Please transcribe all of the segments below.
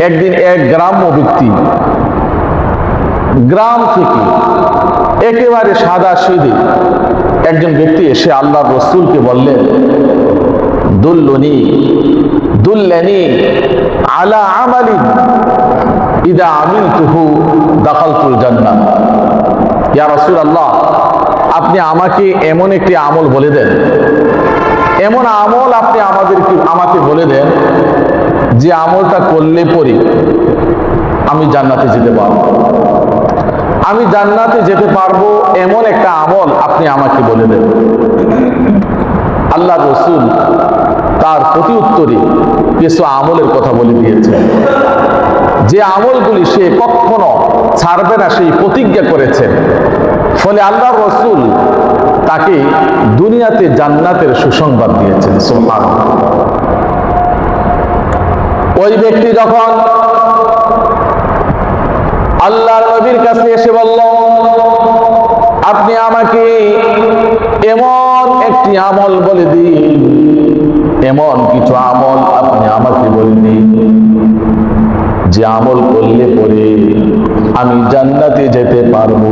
একদিন এক গ্রাম্য ব্যক্তি গ্রাম থেকে একেবারে সাদা সিধে একজন ব্যক্তি এসে আল্লাহর রাসূলকে বললেন, দুল্লানি আলা আমালিন ইদা আমিলতুহু দাখালতুল জান্নাহ। ইয়া রাসূলুল্লাহ, আপনি আমাকে এমন একটি আমল বলে দেন, এমন আমল আপনি আমাকে বলে দেন যে আমলটা করলে পরে আমি জান্নাতে যেতে পারবো। আমি জান্নাতে যেতে পারবো এমন একটা আমল আপনি আমাকে বলে দেন। আল্লাহর রাসূল তার প্রতি উত্তরে কিছু আমলের কথা বলে দিয়েছেন, যে আমলগুলি সে কখনো ছাড়বে না সেই প্রতিজ্ঞা করেছেন। ফলে আল্লাহর রাসূল তাকে দুনিয়াতে জান্নাতের সুসংবাদ দিয়েছেন। সুবহানাল্লাহ। ওই ব্যক্তি যখন আল্লাহর নবীর কাছে এসে বলল, আপনি আমাকে এমন একটি আমল বলে দিন, এমন কিছু আমল আপনি আমাকে বলে দিন যে আমল করলে পরে আমি জান্নাতে যেতে পারবো,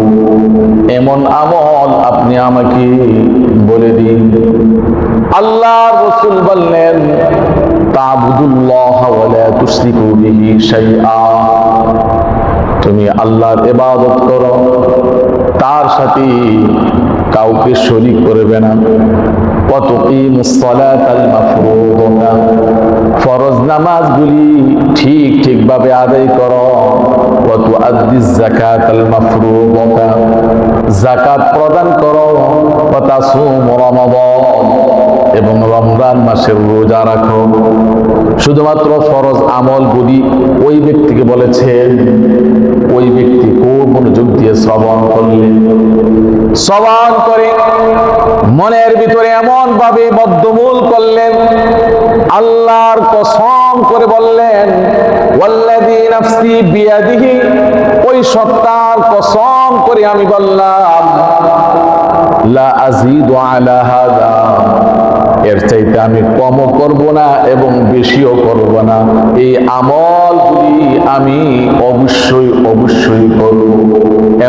এমন আমল আপনি আমাকে বলে দিন। আল্লাহর রাসূল বললেন, তা'বুদুল্লাহ ওয়া লা তুশরিকু বিহি শাইআ। তুমি আল্লাহর ইবাদত করো, তার সাথে কাউকে শরীক করবে না। ওয়া তুকিমুস সালাতাল মাফরুদা, ফরজ নামাজগুলি ঠিকভাবে আদায় করো। ওয়া তুআদ্দিজ যাকাতাল মাফরুদা, যাকাত প্রদান করো। ওয়া তাসুম রমাদান, এবং রমজান মাসের রোজা রাখো। শুধুমাত্র ফরজ আমলগুলি ওই ব্যক্তিকে বলেছেন, ওই ব্যক্তি খুব মনোযোগ দিয়ে শ্রবণ করলেন। শ্রবণ করে মনের ভিতরে এমন ভাবে বদ্ধমূল করলেন, আল্লাহর কসম করে বললেন, ওয়াল্লাযী নাফসি বিয়াদিহি, ওই সত্তার কসম করে আমি বললাম, লা আযীদু আলা হাযা, এর চাইতে আমি কমও করব না এবং বেশিও করব না। এই আমলগুলি আমি অবশ্যই করব,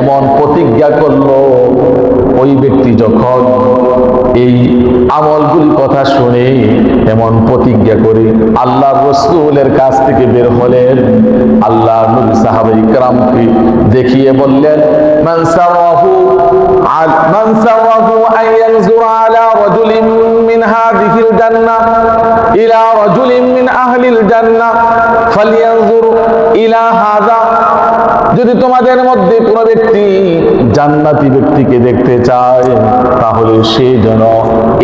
এমন প্রতিজ্ঞা করলো। ওই ব্যক্তি যখন এই আমলগুলি কথা শুনে এমন প্রতিজ্ঞা করে আল্লাহর রাসূলের কাছ থেকে বের হলেন, আল্লাহর নবী সাহাবায়ে কিরামকে দেখিয়ে বললেন, মান সারাহু আন ইয়ানজুরা আলা রাজুলিন মিন হাযিহিল জান্নাহ ইলা রাজুলিন মিন আহলিল জান্নাহ ফালইয়ানজুর ইলা হাযা। যদি তোমাদের মধ্যে কোনো ব্যক্তি জান্নাতি ব্যক্তিকে দেখতে চায়, তাহলে সে যেন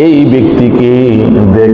এই ব্যক্তিকে দেখে।